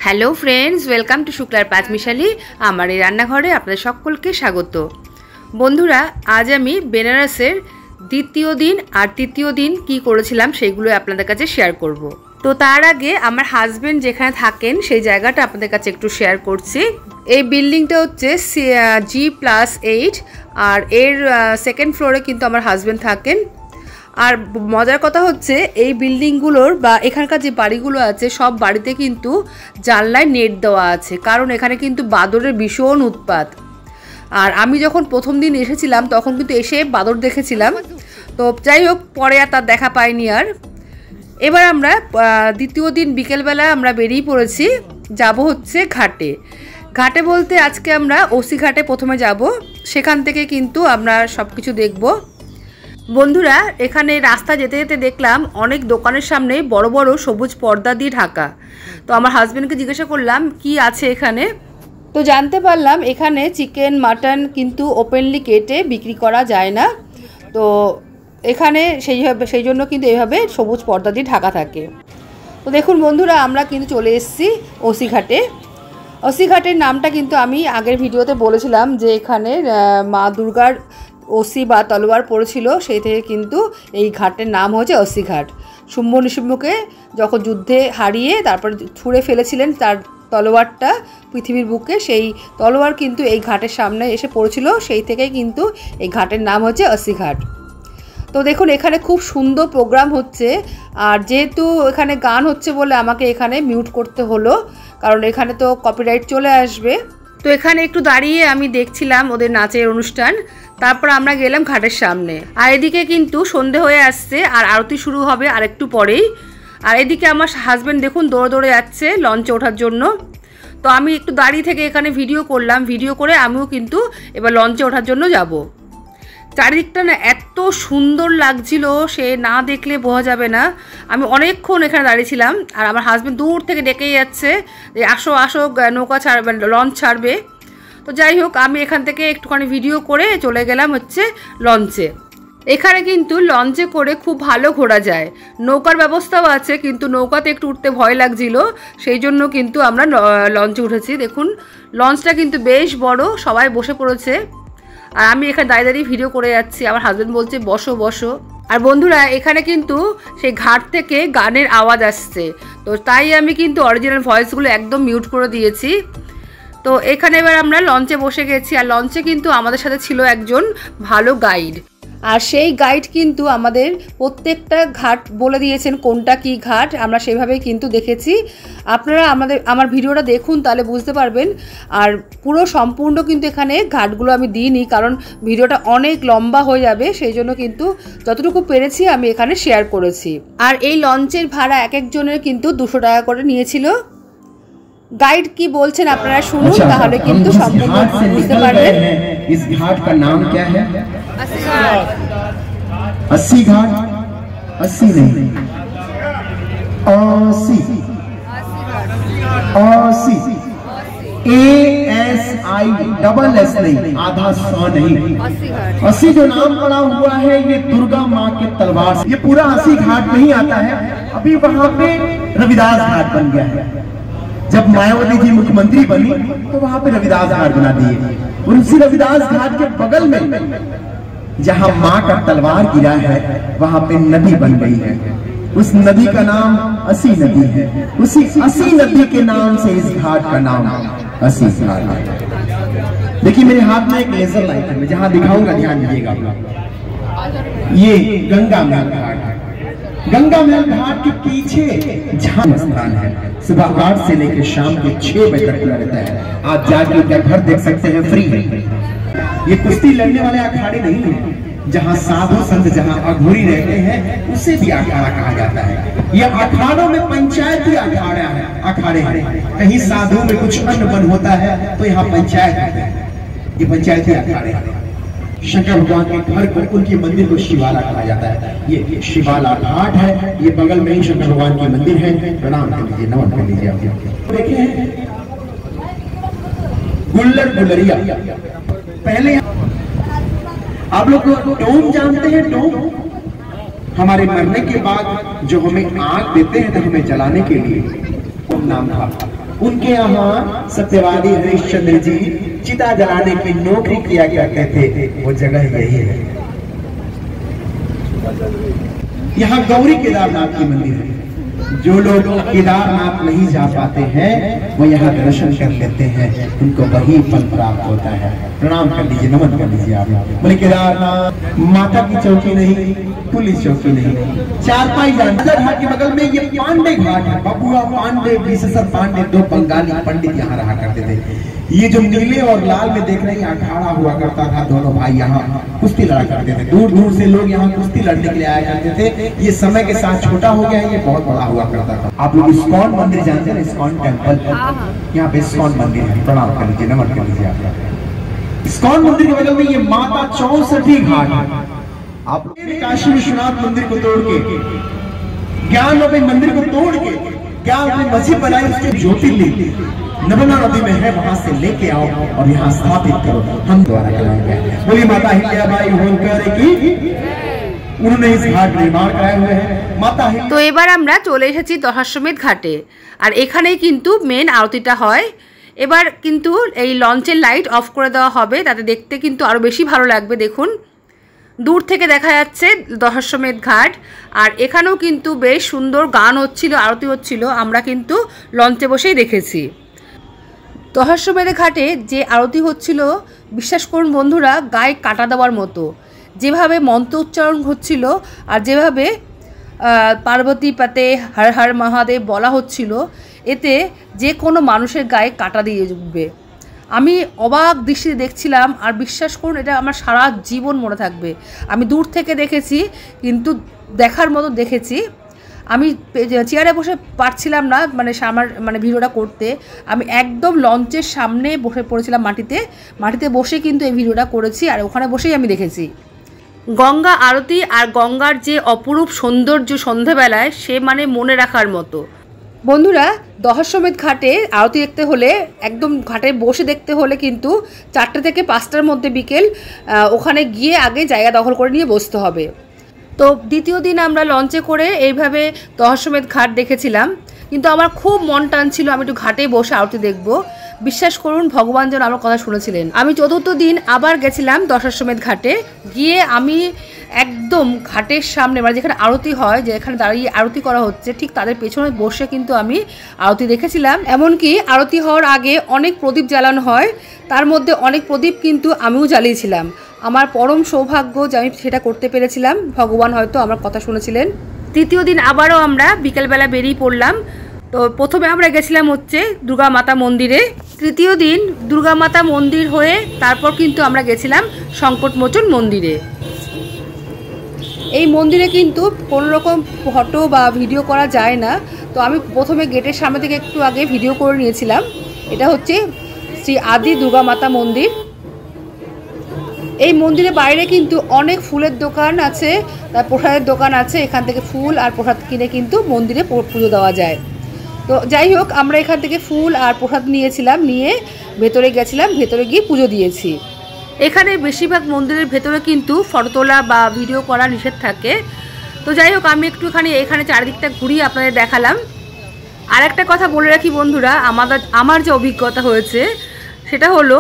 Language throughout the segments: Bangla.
হ্যালো ফ্রেন্ডস, ওয়েলকাম টু শুক্লার পাঁচমিশালি। আমার এই রান্নাঘরে আপনাদের সকলকে স্বাগত। বন্ধুরা, আজ আমি বেনারসের দ্বিতীয় দিন আর তৃতীয় দিন কি করেছিলাম সেগুলো আপনাদের কাছে শেয়ার করব। তো তার আগে আমার হাজব্যান্ড যেখানে থাকেন সেই জায়গাটা আপনাদের কাছে একটু শেয়ার করছি। এই বিল্ডিংটা হচ্ছে G+8 আর এর সেকেন্ড ফ্লোরে কিন্তু আমার হাজব্যান্ড থাকেন। আর মজার কথা হচ্ছে এই বিল্ডিংগুলোর বা এখানকার যে বাড়িগুলো আছে সব বাড়িতে কিন্তু জানলায় নেট দেওয়া আছে, কারণ এখানে কিন্তু বাদরের ভীষণ উৎপাত। আর আমি যখন প্রথম দিন এসেছিলাম তখন কিন্তু এসে বাদর দেখেছিলাম, তো যাই হোক পরে আর তার দেখা পাইনি। আর এবার আমরা দ্বিতীয় দিন বিকেলবেলা আমরা বেরিয়ে পড়েছি, যাব হচ্ছে ঘাটে। ঘাটে বলতে আজকে আমরা ওসি ঘাটে প্রথমে যাব, সেখান থেকে কিন্তু আমরা সব কিছু দেখব। বন্ধুরা, এখানে রাস্তা যেতে যেতে দেখলাম অনেক দোকানের সামনে বড় বড় সবুজ পর্দা দিয়ে ঢাকা। তো আমার হাজব্যান্ডকে জিজ্ঞাসা করলাম কি আছে এখানে, তো জানতে পারলাম এখানে চিকেন মাটন কিন্তু ওপেনলি কেটে বিক্রি করা যায় না। তো এখানে সেই জন্য কিন্তু এইভাবে সবুজ পর্দা দিয়ে ঢাকা থাকে। তো দেখুন বন্ধুরা, আমরা কিন্তু চলে এসেছি ওসি ঘাটে। ওসি ঘাটের নামটা কিন্তু আমি আগের ভিডিওতে বলেছিলাম যে এখানে মা দুর্গার ওসি বা তলোয়ার পড়েছিল, সেই থেকে কিন্তু এই ঘাটের নাম হচ্ছে ওসি ঘাট। শুম্ভ নিশুম্ভকে যখন যুদ্ধে হারিয়ে তারপর ছুঁড়ে ফেলেছিলেন তার তলোয়ারটা পৃথিবীর বুকে, সেই তলোয়ার কিন্তু এই ঘাটের সামনে এসে পড়েছিল, সেই থেকেই কিন্তু এই ঘাটের নাম হচ্ছে ওসি ঘাট। তো দেখুন এখানে খুব সুন্দর প্রোগ্রাম হচ্ছে, আর যেহেতু এখানে গান হচ্ছে বলে আমাকে এখানে মিউট করতে হলো, কারণ এখানে তো কপিরাইট চলে আসবে। তো এখানে একটু দাঁড়িয়ে আমি দেখছিলাম ওদের নাচের অনুষ্ঠান, তারপর আমরা গেলাম ঘাটের সামনে। আর এদিকে কিন্তু সন্ধে হয়ে আসছে আর আরতি শুরু হবে আর একটু পরেই। আর এদিকে আমার হাজব্যান্ড দেখুন দৌড়ে দৌড়ে যাচ্ছে লঞ্চে ওঠার জন্য। তো আমি একটু দাঁড়িয়ে থেকে এখানে ভিডিও করলাম, ভিডিও করে আমিও কিন্তু এবার লঞ্চে ওঠার জন্য যাব। চারিদিকটা না এত সুন্দর লাগছিল, সে না দেখলে বোঝা যাবে না। আমি অনেকক্ষণ এখানে দাঁড়িয়েছিলাম আর আমার হাজব্যান্ড দূর থেকে ডেকেই যাচ্ছে যে আসো আসো, নৌকা ছাড়বে, লঞ্চ ছাড়বে। তো যাই হোক আমি এখান থেকে একটুখানি ভিডিও করে চলে গেলাম হচ্ছে লঞ্চে। এখানে কিন্তু লঞ্চে করে খুব ভালো ঘোরা যায়, নৌকার ব্যবস্থাও আছে, কিন্তু নৌকাতে একটু উঠতে ভয় লাগছিল, সেই জন্য কিন্তু আমরা লঞ্চে উঠেছি। দেখুন লঞ্চটা কিন্তু বেশ বড়, সবাই বসে পড়েছে আর আমি এখানে দাঁড়িয়ে দাঁড়িয়ে ভিডিও করে যাচ্ছি। আমার হাজব্যান্ড বলছে বসো বসো। আর বন্ধুরা এখানে কিন্তু সেই ঘাট থেকে গানের আওয়াজ আসছে, তো তাই আমি কিন্তু অরিজিনাল ভয়েসগুলো একদম মিউট করে দিয়েছি। তো এখানে এবার আমরা লঞ্চে বসে গেছি, আর লঞ্চে কিন্তু আমাদের সাথে ছিল একজন ভালো গাইড, আর সেই গাইড কিন্তু আমাদের প্রত্যেকটা ঘাট বলে দিয়েছেন কোনটা কি ঘাট, আমরা সেভাবেই কিন্তু দেখেছি। আপনারা আমার ভিডিওটা দেখুন তাহলে বুঝতে পারবেন। আর পুরো সম্পূর্ণ কিন্তু এখানে ঘাটগুলো আমি দিইনি, কারণ ভিডিওটা অনেক লম্বা হয়ে যাবে, সেই জন্য কিন্তু যতটুকু পেরেছি আমি এখানে শেয়ার করেছি। আর এই লঞ্চের ভাড়া এক একজনের কিন্তু 200 টাকা করে নিয়েছিল। गाइड की बोलছেন আপনারা শুনুন, তাহলে কিন্তু সম্পূর্ণ বুঝতে পারবেন। इस घाट का नाम क्या है? 80 घाट। 80 घाट? 80 नहीं, 80 80 ASI नहीं, आधा सौ नहीं, 80 जो नाम पड़ा हुआ है ये दुर्गा माँ के तलवार से। ये पूरा 80 घाट नहीं आता है, अभी वहां पे रविदास घाट बन गया है। जब मायावती जी मुख्यमंत्री बनी तो वहां पे रविदास घाट बना दिए, और उसी रविदास घाट के बगल में जहां मां का तलवार गिरा है वहां पे नदी बन गई है। उस नदी का नाम 80 नदी है, उसी 80 नदी के नाम से इस घाट का नाम 80 घाट है। देखिए मेरे हाथ में एक लेजर लाइट है, मैं जहां दिखाऊंगा ध्यान दीजिएगा। ये गंगा महल घाट है, गंगा महल घाट के पीछे झाम स्थान है, सुबह 8 से लेकर शाम के 6 बजे तक खुला रहता है। आप जाके उनका घर देख सकते हैं, फ्री है। ये कुश्ती लड़ने वाले अखाड़े नहीं है, जहां साधु संत जहां अघोरी रहते हैं उसे भी अखाड़ा कहा जाता है। ये अखाड़ों में पंचायती अखाड़ा है, अखाड़े हैं। कहीं साधु में कुछ अन्न बन होता है तो यहाँ पंचायत है, ये पंचायती अखाड़े हैं। शंकर भगवान के घर को, उनके मंदिर को शिवाला कहा जाता है। ये शिवाला घाट है, ये बगल में ही शंकर भगवान की मंदिर है। प्रणाम कर लीजिए, नमन कर लीजिए। आप देखे गुल्लर गुलरिया, पहले आप लोग डोम जानते हैं? डोम हमारे मरने के बाद जो हमें आग देते हैं तो हमें जलाने के लिए, नाम था। उनके यहाँ सत्यवादी हरिश्चंद्र जी चिता जलाने की नौकरी किया करते थे, वो जगह यही है। यहाँ गौरी केदारनाथ की मंदिर है। जो लोग केदारनाथ नहीं जा पाते हैं वो यहाँ दर्शन कर लेते हैं, उनको वही फल प्राप्त होता है। प्रणाम कर लीजिए, नमन कर लीजिए आप। बोले केदारनाथ माता की चौकी नहीं, पुलिस चौकी नहीं, चारपाई घाट के बगल में ये पांडे घाट है। बबुआ पांडे, विशेषर पांडे, दो बंगाली पंडित यहाँ रहा करते थे। ये जो नीले और लाल में देख रहे हैं अखाड़ा हुआ करता था, दोनों भाई यहाँ कुश्ती लड़ा करते थे। दूर दूर से लोग यहाँ कुश्ती लड़ने के लिए आया करते थे। ये समय के साथ छोटा हो गया है, ये बहुत बड़ा हुआ करता था। आप लोग इस्कॉन मंदिर जानते हैं, इस्कॉन टेम्पल, यहाँ पे इस्कॉन मंदिर है। प्रणाम कर लीजिए, नमन कर लीजिए आप। इस्कॉन मंदिर के बगल में ये माता 64 घाट है। आप काशी विश्वनाथ मंदिर को तोड़ के, ज्ञान मंदिर को तोड़ के ज्ञान मस्जिद बनाई, उसके ज्योतिर्लिंग नर्मदा नदी में है, वहां से लेके आओ और यहाँ स्थापित करो, हम द्वारा कराएंगे। बोली माता हिल्याबाई होलकर की, उन्होंने इस घाट निर्माण कराए हुए हैं। माता তো এবার আমরা চলে এসেছি দশাশ্বমেধ ঘাটে, আর এখানেই কিন্তু মেন আরতিটা হয়। এবার কিন্তু এই লঞ্চের লাইট অফ করে দেওয়া হবে, তাতে দেখতে কিন্তু আরও বেশি ভালো লাগবে। দেখুন দূর থেকে দেখা যাচ্ছে দশাশ্বমেধ ঘাট, আর এখানেও কিন্তু বেশ সুন্দর গান হচ্ছিল, আরতি হচ্ছিল, আমরা কিন্তু লঞ্চে বসেই দেখেছি। দশাশ্বমেধ ঘাটে যে আরতি হচ্ছিল, বিশ্বাস করুন বন্ধুরা, গায়ে কাটা দেওয়ার মতো। যেভাবে মন্ত্র উচ্চারণ হচ্ছিল আর যেভাবে পার্বতী পাতে হর হর মহাদেব বলা হচ্ছিল, এতে যে কোনো মানুষের গায়ে কাটা দিয়ে উঠবে। আমি অবাক দৃষ্টিতে দেখছিলাম, আর বিশ্বাস করুন এটা আমার সারা জীবন মনে থাকবে। আমি দূর থেকে দেখেছি, কিন্তু দেখার মতো দেখেছি। আমি চেয়ারে বসে পারছিলাম না আমার ভিডিওটা করতে। আমি একদম লঞ্চের সামনে বসে পড়েছিলাম, মাটিতে বসে কিন্তু এই ভিডিওটা করেছি, আর ওখানে বসেই আমি দেখেছি গঙ্গা আরতি। আর গঙ্গার যে অপরূপ সৌন্দর্য সন্ধ্যাবেলায়, সে মনে রাখার মতো। বন্ধুরা, দশাশ্বমেধ ঘাটে আরতি দেখতে হলে, একদম ঘাটে বসে দেখতে হলে কিন্তু 4টে থেকে 5টার মধ্যে বিকেল ওখানে গিয়ে আগে জায়গা দখল করে নিয়ে বসতে হবে। তো দ্বিতীয় দিন আমরা লঞ্চে করে এইভাবে দশাশ্বমেধ ঘাট দেখেছিলাম, কিন্তু আমার খুব মন টানছিল আমি একটু ঘাটে বসে আরতি দেখব। বিশ্বাস করুন ভগবান যেন আমার কথা শুনেছিলেন। আমি চতুর্থ দিন আবার গেছিলাম দশাশ্বমেধ ঘাটে, গিয়ে আমি একদম ঘাটের সামনে যেখানে আরতি হয়, যেখানে দাঁড়িয়ে আরতি করা হচ্ছে, ঠিক তাদের পেছনে বসে কিন্তু আমি আরতি দেখেছিলাম। এমনকি আরতি হওয়ার আগে অনেক প্রদীপ জ্বালানো হয়, তার মধ্যে অনেক প্রদীপ কিন্তু আমিও জ্বালিয়েছিলাম। আমার পরম সৌভাগ্য যে আমি সেটা করতে পেরেছিলাম, ভগবান হয়তো আমার কথা শুনেছিলেন। তৃতীয় দিন আবারও আমরা বিকেলবেলা বেরিয়ে পড়লাম। তো প্রথমে আমরা গেছিলাম হচ্ছে দুর্গা মাতা মন্দিরে। তৃতীয় দিন দুর্গা মাতা মন্দির হয়ে তারপর কিন্তু আমরা গেছিলাম সংকটমোচন মন্দিরে। এই মন্দিরে কিন্তু কোনো রকম ফটো বা ভিডিও করা যায় না, তো আমি প্রথমে গেটের সামনে থেকে একটু আগে ভিডিও করে নিয়েছিলাম। এটা হচ্ছে শ্রী আদি দুর্গা মাতা মন্দির। এই মন্দিরের বাইরে কিন্তু অনেক ফুলের দোকান আছে, তার প্রসাদের দোকান আছে, এখান থেকে ফুল আর প্রসাদ কিনে কিন্তু মন্দিরে পুজো দেওয়া যায়। তো যাই হোক, আমরা এখান থেকে ফুল আর প্রসাদ নিয়েছিলাম, নিয়ে ভেতরে গেছিলাম, ভেতরে গিয়ে পুজো দিয়েছি। এখানে বেশিরভাগ মন্দিরের ভেতরে কিন্তু ফটো তোলা বা ভিডিও করা নিষেধ থাকে। তো যাই হোক, আমি একটুখানি এখানে চারিদিকটা ঘুরিয়ে আপনাদের দেখালাম। আর একটা কথা বলে রাখি বন্ধুরা, আমার যে অভিজ্ঞতা হয়েছে সেটা হলো,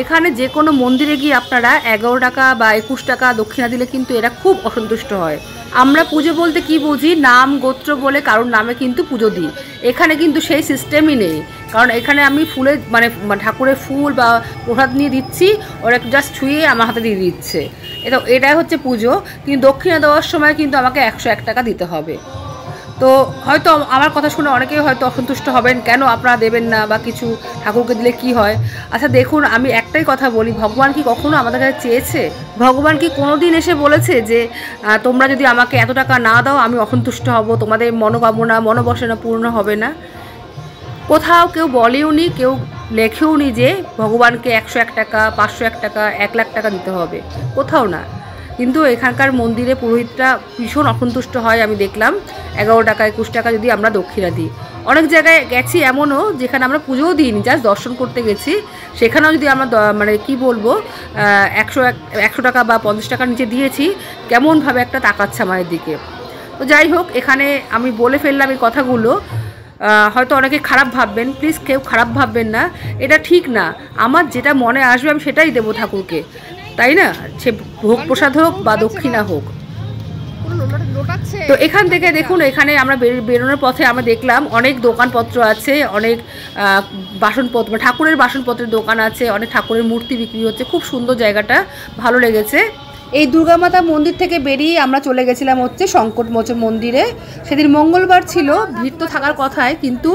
এখানে যে কোনো মন্দিরে গিয়ে আপনারা 11 টাকা বা 21 টাকা দক্ষিণা দিলে কিন্তু এরা খুব অসন্তুষ্ট হয়। আমরা পুজো বলতে কি বুঝি, নাম গোত্র বলে কারোর নামে কিন্তু পুজো দিই। এখানে কিন্তু সেই সিস্টেমই নেই, কারণ এখানে আমি ফুলের ঠাকুরের ফুল বা প্রসাদ নিয়ে দিচ্ছি, ওরা একটু জাস্ট ছুঁয়ে আমার হাতে দিয়ে দিচ্ছে। এটাই হচ্ছে পুজো। কিন্তু দক্ষিণা দেওয়ার সময় কিন্তু আমাকে 101 টাকা দিতে হবে। তো হয়তো আমার কথা শুনে অনেকেই হয়তো অসন্তুষ্ট হবেন, কেন আপনারা দেবেন না বা কিছু, ঠাকুরকে দিলে কি হয়। আচ্ছা দেখুন, আমি একটাই কথা বলি, ভগবান কি কখনো আমাদের কাছে চেয়েছে? ভগবান কি কোনো দিন এসে বলেছে যে তোমরা যদি আমাকে এত টাকা না দাও আমি অসন্তুষ্ট হব, তোমাদের মনোকামনা মনোবাসনা পূর্ণ হবে না? কোথাও কেউ বলেও নি, কেউ লেখেও নি যে ভগবানকে 101 টাকা, 501 টাকা, 1 লাখ টাকা দিতে হবে, কোথাও না। কিন্তু এখানকার মন্দিরে পুরোহিতরা ভীষণ অসন্তুষ্ট হয়, আমি দেখলাম। 11 টাকা 21 টাকা যদি আমরা দক্ষিণা দিই। অনেক জায়গায় গেছি এমনও যেখানে আমরা পুজোও দিইনি, জাস্ট দর্শন করতে গেছি, সেখানেও যদি আমরা কি বলবো 100 টাকা বা 50 টাকার নিচে দিয়েছি, কেমনভাবে একটা তাকাচ্ছে আমাদের দিকে। তো যাই হোক, এখানে আমি বলে ফেললাম এই কথাগুলো। হয়তো অনেকে খারাপ ভাববেন, প্লিজ কেউ খারাপ ভাববেন না, এটা ঠিক না। আমার যেটা মনে আসবে আমি সেটাই দেবো ঠাকুরকে, তাই না? সে ভোগ প্রসাদ হোক বা দক্ষিণা হোক। তো এখান থেকে দেখুন, এখানে আমরা বেরোনোর পথে আমরা দেখলাম অনেক দোকানপত্র আছে, অনেক বাসনপত্র, ঠাকুরের বাসনপত্রের দোকান আছে, অনেক ঠাকুরের মূর্তি বিক্রি হচ্ছে। খুব সুন্দর জায়গাটা, ভালো লেগেছে। এই দুর্গা মাতা মন্দির থেকে বেরিয়ে আমরা চলে গেছিলাম হচ্ছে সংকটমোচন মন্দিরে। সেদিন মঙ্গলবার ছিল, ভিড় তো থাকার কথাই, কিন্তু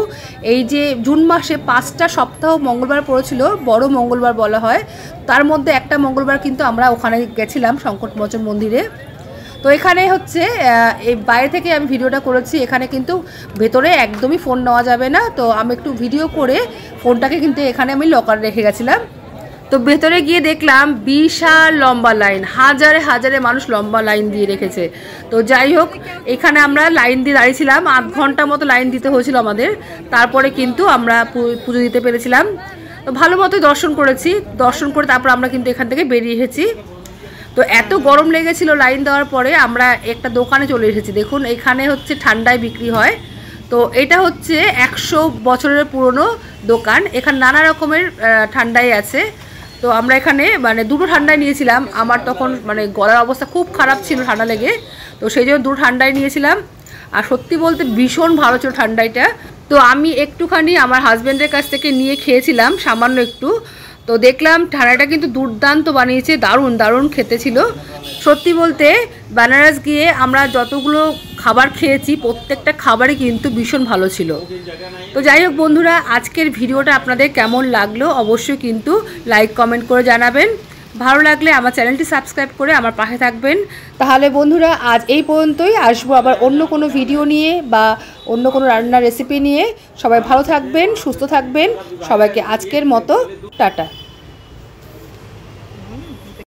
এই যে জুন মাসে 5টা সপ্তাহ মঙ্গলবার পড়েছিল, বড় মঙ্গলবার বলা হয়, তার মধ্যে একটা মঙ্গলবার কিন্তু আমরা ওখানে গেছিলাম সংকটমোচন মন্দিরে। তো এখানে হচ্ছে এই বাইরে থেকে আমি ভিডিওটা করেছি, এখানে কিন্তু ভেতরে একদমই ফোন নেওয়া যাবে না। তো আমি একটু ভিডিও করে ফোনটাকে কিন্তু এখানে আমি লকার রেখে গেছিলাম। তো ভেতরে গিয়ে দেখলাম বিশাল লম্বা লাইন, হাজারে হাজারে মানুষ লম্বা লাইন দিয়ে রেখেছে। তো যাই হোক, এখানে আমরা লাইন দিয়ে দাঁড়িয়েছিলাম, 8 ঘন্টা মতো লাইন দিতে হয়েছিল আমাদের, তারপরে কিন্তু আমরা পুজো দিতে পেরেছিলাম। তো ভালো মতো দর্শন করেছি, দর্শন করে তারপর আমরা কিন্তু এখান থেকে বেরিয়ে এসেছি। তো এত গরম লেগেছিল লাইন দেওয়ার পরে আমরা একটা দোকানে চলে এসেছি। দেখুন, এখানে হচ্ছে ঠান্ডায় বিক্রি হয়। তো এটা হচ্ছে 100 বছরের পুরনো দোকান, এখানে নানা রকমের ঠান্ডাই আছে। তো আমরা এখানে মানে দুটো ঠান্ডায় নিয়েছিলাম, আমার তখন মানে গলার অবস্থা খুব খারাপ ছিল ঠান্ডা লেগে, তো সেই জন্য দুটো ঠান্ডায় নিয়েছিলাম। আর সত্যি বলতে ভীষণ ভালো ছিল ঠান্ডাইটা। তো আমি একটুখানি আমার হাজব্যান্ডের কাছ থেকে নিয়ে খেয়েছিলাম সামান্য একটু। তো দেখলাম ঠান্ডাটা কিন্তু দুর্দান্ত বানিয়েছে, দারুণ দারুণ খেতে ছিল। সত্যি বলতে বেনারস গিয়ে আমরা যতগুলো খাবার খেয়েছি প্রত্যেকটা খাবারই কিন্তু ভীষণ ভালো ছিল। তো যাই হোক বন্ধুরা, আজকের ভিডিওটা আপনাদের কেমন লাগলো অবশ্যই কিন্তু লাইক কমেন্ট করে জানাবেন। ভালো লাগলে আমার চ্যানেলটি সাবস্ক্রাইব করে আমার পাশে থাকবেন। তাহলে বন্ধুরা আজ এই পর্যন্তই, আসবো আবার অন্য কোনো ভিডিও নিয়ে বা অন্য কোনো রান্নার রেসিপি নিয়ে। সবাই ভালো থাকবেন, সুস্থ থাকবেন, সবাইকে আজকের মতো টাটা।